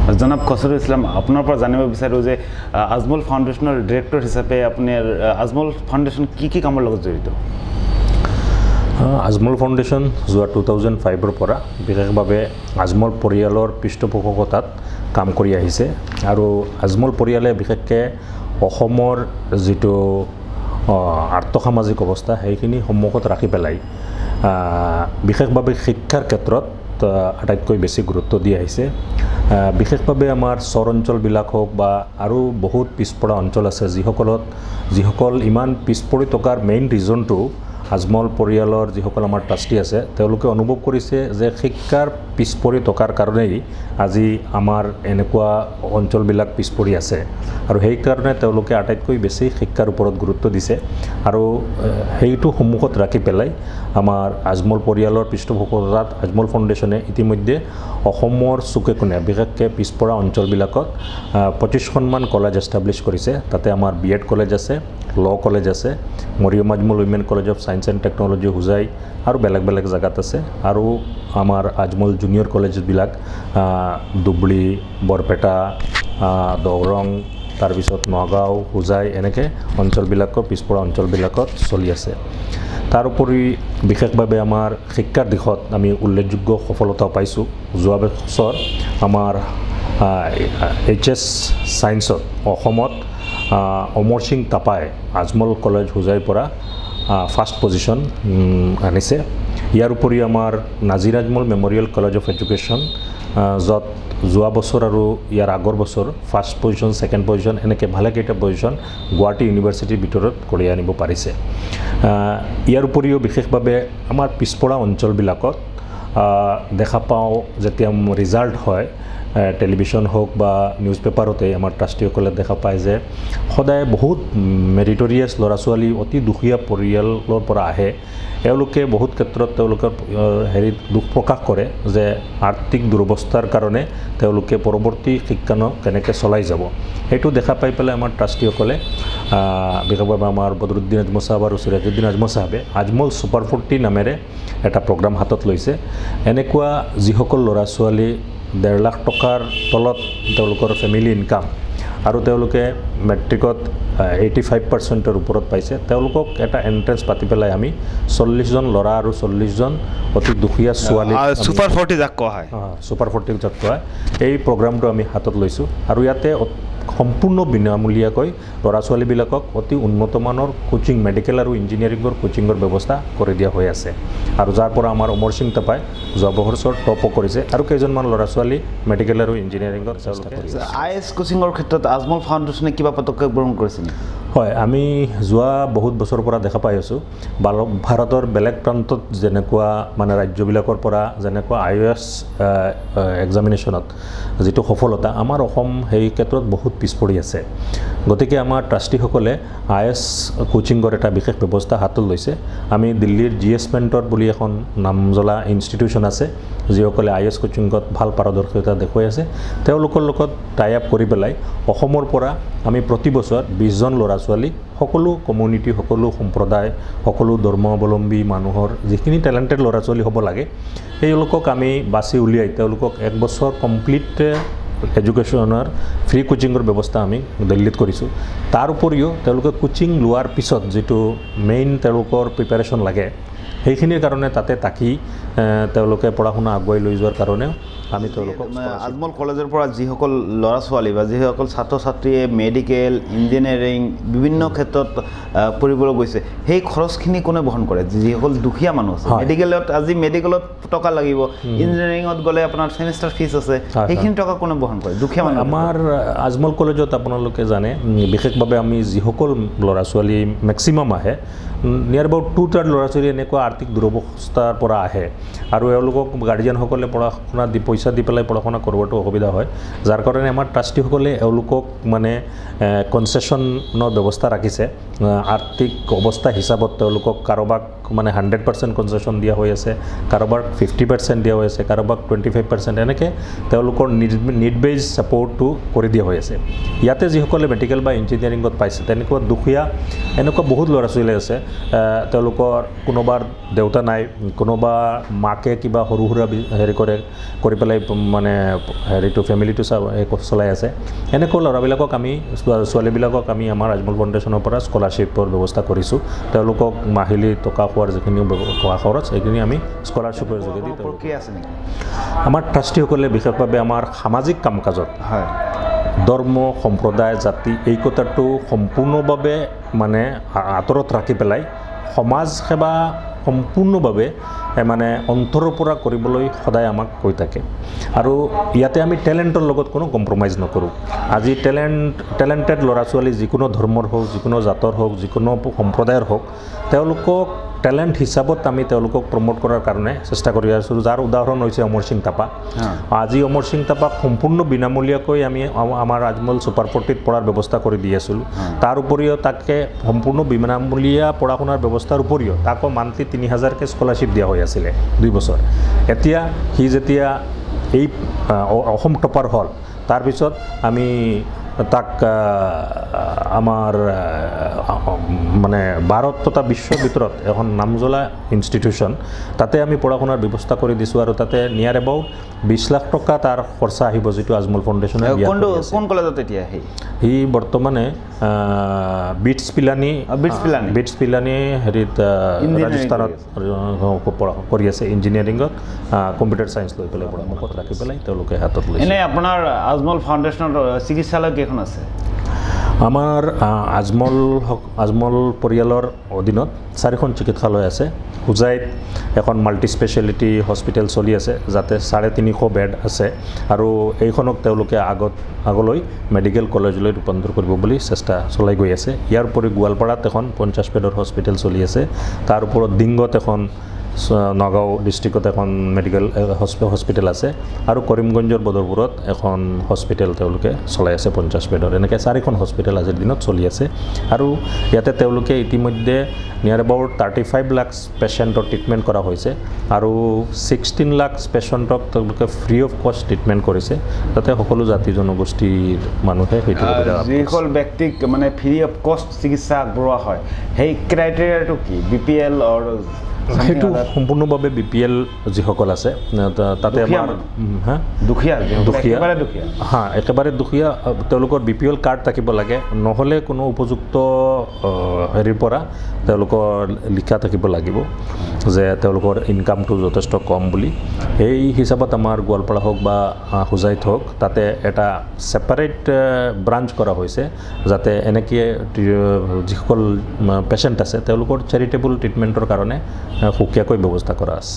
জনাব খসৰুল ইছলাম আপোনাৰ পৰা জানিব বিচাৰোঁ যে আজমল ফাউণ্ডেশ্যনৰ ডিৰেক্টৰ হিচাপে আপোনাৰ আজমল ফাউণ্ডেশ্যন কি কামৰ লগত জড়িত? আজমল ফাউণ্ডেশ্যন যোৱা 2005ৰ পৰা বিশেষভাৱে আজমল পৰিয়ালৰ পৃষ্ঠপোষকতাত কাম কৰি আহিছে আৰু আজমল পৰিয়ালে বিশেষকৈ অসমৰ যিটো আৰ্থসামাজিক অৱস্থা সেইখিনি সন্মুখত ৰাখি পেলাই বিশেষভাৱে শিক্ষাৰ ক্ষেত্ৰত আটাইতকৈ বেছি গুৰুত্ব দি আহিছে। বিশেষভাৱে আমাৰ চৰ অঞ্চলবিলাক হওক বা আৰু বহুত পিছপৰা অঞ্চল আছে যিসকল ইমান পিছপৰি থকাৰ মেইন ৰিজনটো আজমল পৰিয়ালৰ যিসকল আমাৰ ট্ৰাষ্টি আছে তেওঁলোকে অনুভৱ কৰিছে যে শিক্ষাৰ পিছপৰি থকাৰ কাৰণেই আজি আমাৰ এনেকুৱা অঞ্চলবিলাক পিছপৰি আছে আৰু সেইকাৰণে তেওঁলোকে আটাইতকৈ বেছি শিক্ষাৰ ওপৰত গুৰুত্ব দিছে আৰু সেইটো সন্মুখত ৰাখি পেলাই আমাৰ আজমল পৰিয়ালৰ পৃষ্ঠপোষকতাত আজমল ফাউণ্ডেশ্যনে ইতিমধ্যে অসমৰ চুকে কোণে বিশেষকৈ পিছপৰা অঞ্চলবিলাকত 25খনমান কলেজ এষ্টাব্লিছ কৰিছে। তাতে আমাৰ BEd কলেজ আছে, ল কলেজ আছে, Mariam Ajmal women college of science and technology Hojai আৰু বেলেগ জাগাত আছে আৰু আমাৰ আজমল জুনিয়ৰ কলেজবিলাক ধুবুৰী, বৰপেটা, দৰং, তাৰপিছত নগাঁও, হোজাই এনেকৈ অঞ্চলবিলাকৰ পিছপৰা অঞ্চলবিলাকত চলি আছে। তাৰোপৰি বিশেষভাৱে আমাৰ শিক্ষাৰ দিশত আমি উল্লেখযোগ্য সফলতা পাইছোঁ। যোৱা বছৰ আমাৰ HS ছায়েন্সত অসমত অমৰ সিং তাপাই আজমল কলেজ হোজাইৰ পৰা ফাৰ্ষ্ট পজিশ্যন আনিছে। ইয়াৰ উপৰি আমাৰ Nazir Ajmal memorial college of education য'ত যোৱা বছৰ আৰু ইয়াৰ আগৰ বছৰ ফাৰ্ষ্ট পজিশ্যন, ছেকেণ্ড পজিশ্যন এনেকৈ ভালেকেইটা পজিশ্যন গুৱাহাটী ইউনিভাৰ্চিটিৰ ভিতৰত কঢ়িয়াই আনিব পাৰিছে। ইয়াৰ উপৰিও বিশেষভাৱে আমাৰ পিছপৰা অঞ্চলবিলাকত দেখা পাওঁ যেতিয়া ৰিজাল্ট হয় টেলিভিশ্যন হওক বা নিউজ পেপাৰতে আমাৰ ট্ৰাষ্টিসকলে দেখা পায় যে সদায় বহুত মেৰিটৰিয়াছ ল'ৰা ছোৱালী অতি দুখীয়া পৰিয়ালৰ পৰা আহে। এওঁলোকে বহুত ক্ষেত্ৰত তেওঁলোকৰ দুখ প্ৰকাশ কৰে যে আৰ্থিক দুৰৱস্থাৰ কাৰণে তেওঁলোকে পৰৱৰ্তী শিক্ষা কেনেকৈ চলাই যাব সেইটো দেখা পাই পেলাই আমাৰ ট্ৰাষ্টিসকলে বিশেষভাৱে আমাৰ বদৰুদ্দিন আজমল চাহাব আৰু চিৰাজুদ্দিন আজমল চাহাবে আজমল ছুপাৰ 40 নামেৰে এটা প্ৰগ্ৰাম হাতত লৈছে। এনেকুৱা যিসকল ল'ৰা ছোৱালী 1.5 লাখ টকাৰ তলত তেওঁলোকৰ ফেমিলি ইনকাম আৰু তেওঁলোকে মেট্ৰিকত 85%ৰ ওপৰত পাইছে তেওঁলোকক এটা এণ্ট্ৰেঞ্চ পাতি পেলাই আমি 40জন ল'ৰা আৰু 40জন অতি দুখীয়া ছোৱালী ছুপাৰ 40 যাক কোৱা হয় ছুপাৰ 40 যাক কোৱা হয় এই প্ৰগ্ৰামটো আমি হাতত লৈছোঁ আৰু ইয়াতে সম্পূৰ্ণ বিনামূলীয়াকৈ ল'ৰা ছোৱালীবিলাকক অতি উন্নতমানৰ কোচিং মেডিকেল আৰু ইঞ্জিনিয়াৰিঙৰ কোচিঙৰ ব্যৱস্থা কৰি দিয়া হৈ আছে আৰু যাৰ পৰা আমাৰ অমৰ সিং তাপাই যোৱা বছৰ টপো কৰিছে আৰু কেইজনমান ল'ৰা ছোৱালী মেডিকেল আৰু ইঞ্জিনিয়াৰিঙৰ চেষ্টা কৰিছে। IS কোচিঙৰ ক্ষেত্ৰত আজমল ফাউণ্ডেশ্যনে কিবা পদক্ষেপ গ্ৰহণ কৰিছে? হয়, আমি যোৱা বহুত বছৰৰ পৰা দেখা পাই আছোঁ ভাৰতৰ বেলেগ প্ৰান্তত যেনেকুৱা মানে ৰাজ্যবিলাকৰ পৰা যেনেকুৱা IAS এক্সামিনেশ্যনত যিটো সফলতা আমাৰ অসম সেই ক্ষেত্ৰত বহুত পিছপৰি আছে। গতিকে আমাৰ ট্ৰাষ্টিসকলে IAS কোচিঙৰ এটা বিশেষ ব্যৱস্থা হাতত লৈছে। আমি দিল্লীৰ GS মেণ্টৰ বুলি এখন নামজ্বলা ইনষ্টিটিউশ্যন আছে যিসকলে IAS কোচিঙত ভাল পাৰদৰ্শিতা দেখুৱাই আছে। তেওঁলোকৰ লগত টাই আপ কৰি পেলাই অসমৰ পৰা আমি প্ৰতি বছৰ 20জন ল'ৰা ছোৱালী সকলো কমিউনিটি, সকলো সম্প্ৰদায়, সকলো ধৰ্মাৱলম্বী মানুহৰ যিখিনি টেলেণ্টেড ল'ৰা ছোৱালী হ'ব লাগে সেইলোকক আমি বাছি উলিয়াই তেওঁলোকক 1 বছৰ কমপ্লিট এডুকেশ্যনৰ ফ্ৰী কোচিঙৰ ব্যৱস্থা আমি দিল্লীত কৰিছোঁ। তাৰ উপৰিও তেওঁলোকে কোচিং লোৱাৰ পিছত যিটো মেইন তেওঁলোকৰ প্ৰিপাৰেশ্যন লাগে সেইখিনিৰ কাৰণে তাতে থাকি তেওঁলোকে পঢ়া শুনা আগুৱাই লৈ যোৱাৰ কাৰণে আমি তেওঁলোকক আজমল কলেজৰ পৰা যিসকল ল'ৰা ছোৱালী বা যিসকল ছাত্ৰ ছাত্ৰীয়ে মেডিকেল, ইঞ্জিনিয়াৰিং বিভিন্ন ক্ষেত্ৰত পঢ়িবলৈ গৈছে সেই খৰচখিনি কোনে বহন কৰে? যিসকল দুখীয়া মানুহ আছে মেডিকেলত টকা লাগিব, ইঞ্জিনিয়াৰিঙত গ'লে আপোনাৰ ছেমিষ্টাৰ ফিজ আছে, সেইখিনি টকা কোনে বহন কৰে? দুখীয়া মানুহ। আমাৰ আজমল কলেজত আপোনালোকে জানে বিশেষভাৱে আমি যিসকল ল'ৰা ছোৱালী মেক্সিমাম আহে নিয়াৰ এবাউট 2/3 ল'ৰা ছোৱালী এনেকুৱা আৰ্থিক দুৰৱস্থাৰ পৰা আহে আৰু এওঁলোকক গাৰ্জিয়ানসকলে পঢ়া শুনা পইচা দি পেলাই পঢ়া শুনা কৰোৱাটো অসুবিধা হয় যাৰ কাৰণে আমাৰ ট্ৰাষ্টিসকলে এওঁলোকক মানে কনচেশ্যনৰ ব্যৱস্থা ৰাখিছে। আৰ্থিক অৱস্থা হিচাপত তেওঁলোকক কাৰোবাক মানে 100% কনচেশ্যন দিয়া হৈ আছে, কাৰোবাক 50% দিয়া হৈ আছে, কাৰোবাক 25%, এনেকৈ তেওঁলোকৰ নিড বেজ ছাপৰ্টটো কৰি দিয়া হৈ আছে। ইয়াতে যিসকলে মেডিকেল বা ইঞ্জিনিয়াৰিঙত পাইছে তেনেকুৱা দুখীয়া এনেকুৱা বহুত ল'ৰা ছোৱালী আছে, তেওঁলোকৰ কোনোবাৰ দেউতা নাই, কোনোবা মাকে কিবা সৰু সুৰা হেৰি কৰি পেলাই মানে হেৰিটো ফেমিলিটো চলাই আছে। এনেকুৱা ল'ৰাবিলাকক আমি ছোৱালীবিলাকক আমি আমাৰ আজমল ফাউণ্ডেশ্যনৰ পৰা স্কলাৰশ্বিপৰ ব্যৱস্থা কৰিছোঁ। তেওঁলোকক মাহিলী টকা খোৱাৰ যিখিনি খৰচ সেইখিনি আমি স্কলাৰশ্বিপৰ যোগেদি আছে নেকি? আমাৰ ট্ৰাষ্টিসকলে বিশেষভাৱে আমাৰ সামাজিক কাম কাজত হয় ধৰ্ম সম্প্ৰদায় জাতি এই কথাটো সম্পূৰ্ণভাৱে মানে আঁতৰত ৰাখি পেলাই সমাজ সেৱা সম্পূৰ্ণভাৱে মানে অন্তৰৰ পৰা কৰিবলৈ সদায় আমাক কৈ থাকে। আৰু ইয়াতে আমি টেলেণ্টৰ লগত কোনো কম্প্ৰমাইজ নকৰোঁ। আজি টেলেণ্টেড ল'ৰা ছোৱালী যিকোনো ধৰ্মৰ হওক, যিকোনো জাতৰ হওক, যিকোনো সম্প্ৰদায়ৰ হওক, তেওঁলোকক টেলেণ্ট হিচাপত আমি তেওঁলোকক প্ৰমোট কৰাৰ কাৰণে চেষ্টা কৰি আছোঁ। যাৰ উদাহৰণ হৈছে অমৰ সিং থাপা। আজি অমৰ সিং থাপাক সম্পূৰ্ণ বিনামূলীয়াকৈ আমি আমাৰ আজমল ছুপাৰ 40ত পঢ়াৰ ব্যৱস্থা কৰি দি আছিলোঁ। তাৰ উপৰিও তাকে সম্পূৰ্ণ বিনামূলীয়া পঢ়া শুনাৰ ব্যৱস্থাৰ উপৰিও তাকো মান্থলি 3000কৈ স্কলাৰশ্বিপ দিয়া হৈ আছিলে 2 বছৰ। এতিয়া সি যেতিয়া এই অসম টপাৰ হ'ল, তাৰপিছত আমি তাক আমাৰ মানে ভাৰত তথা বিশ্বৰ ভিতৰত এখন নামজ্বলা ইনষ্টিটিউশ্যন, তাতে আমি পঢ়া শুনাৰ ব্যৱস্থা কৰি দিছোঁ। আৰু তাতে নিয়াৰ এবাউট 20 লাখ টকা তাৰ খৰচা আহিব, যিটো আজমল ফাউণ্ডেশ্যনে কোন কলেজত এতিয়া সি বৰ্তমানে বিটছ পিলানী হেৰিত ৰাজস্থানত কৰি আছে, ইঞ্জিনিয়াৰিঙত কম্পিউটাৰ চায়েন্স লৈ পেলাই পৰামৰ্শত ৰাখি পেলাই তেওঁলোকে হাতত লৈছে। এনে আপোনাৰ আজমল ফাউণ্ডেশ্যনৰ চিকিৎসালয় কেইখন আছে? আমাৰ আজমল পৰিয়ালৰ অধীনত 4খন চিকিৎসালয় আছে। হোজাইত এখন মাল্টি স্পেচিয়েলিটি হস্পিটেল চলি আছে, যাতে 350 বেড আছে, আৰু এইখনক তেওঁলোকে আগলৈ মেডিকেল কলেজলৈ ৰূপান্তৰ কৰিব বুলি চেষ্টা চলাই গৈ আছে। ইয়াৰ উপৰি গোৱালপাৰাত এখন 50 বেডৰ হস্পিটেল চলি আছে। তাৰ ওপৰত ডিংগত এখন, নগাঁও ডিষ্ট্ৰিক্টত এখন মেডিকেল হস্পিটেল আছে, আৰু কৰিমগঞ্জৰ বদৰপুৰত এখন হস্পিটেল তেওঁলোকে চলাই আছে 50 বেডৰ। এনেকৈ 4খন হস্পিটেল আজিৰ দিনত চলি আছে। আৰু ইয়াতে তেওঁলোকে ইতিমধ্যে নিয়াৰ এবাউট 35 লাখ পেচেণ্টৰ ট্ৰিটমেণ্ট কৰা হৈছে, আৰু 16 লাখ পেচেণ্টক তেওঁলোকে ফ্ৰী অফ কষ্ট ট্ৰিটমেণ্ট কৰিছে, যাতে সকলো জাতি জনগোষ্ঠীৰ মানুহে সেইটো সুবিধা পায়। যিসকল ব্যক্তিক মানে ফ্ৰী অফ কষ্ট চিকিৎসা আগবঢ়োৱা হয়, সেই ক্ৰাইটেৰিয়াটো কি? BPL সেইটো সম্পূৰ্ণভাৱে BPL যিসকল আছে তাতে আমাৰ দুখীয়া একেবাৰে দুখীয়া, তেওঁলোকৰ BPL কাৰ্ড থাকিব লাগে, নহ'লে কোনো উপযুক্ত হেৰিৰ পৰা তেওঁলোকৰ লিখা থাকিব লাগিব যে তেওঁলোকৰ ইনকামটো যথেষ্ট কম বুলি। সেই হিচাপত আমাৰ গোৱালপাৰা হওক বা হোজাইত হওক, তাতে এটা ছেপাৰেট ব্ৰাঞ্চ কৰা হৈছে, যাতে এনেকৈ যিসকল পেচেণ্ট আছে তেওঁলোকৰ চেৰিটেবল ট্ৰিটমেণ্টৰ কাৰণে সুকীয়াকৈ ব্যৱস্থা কৰা আছে।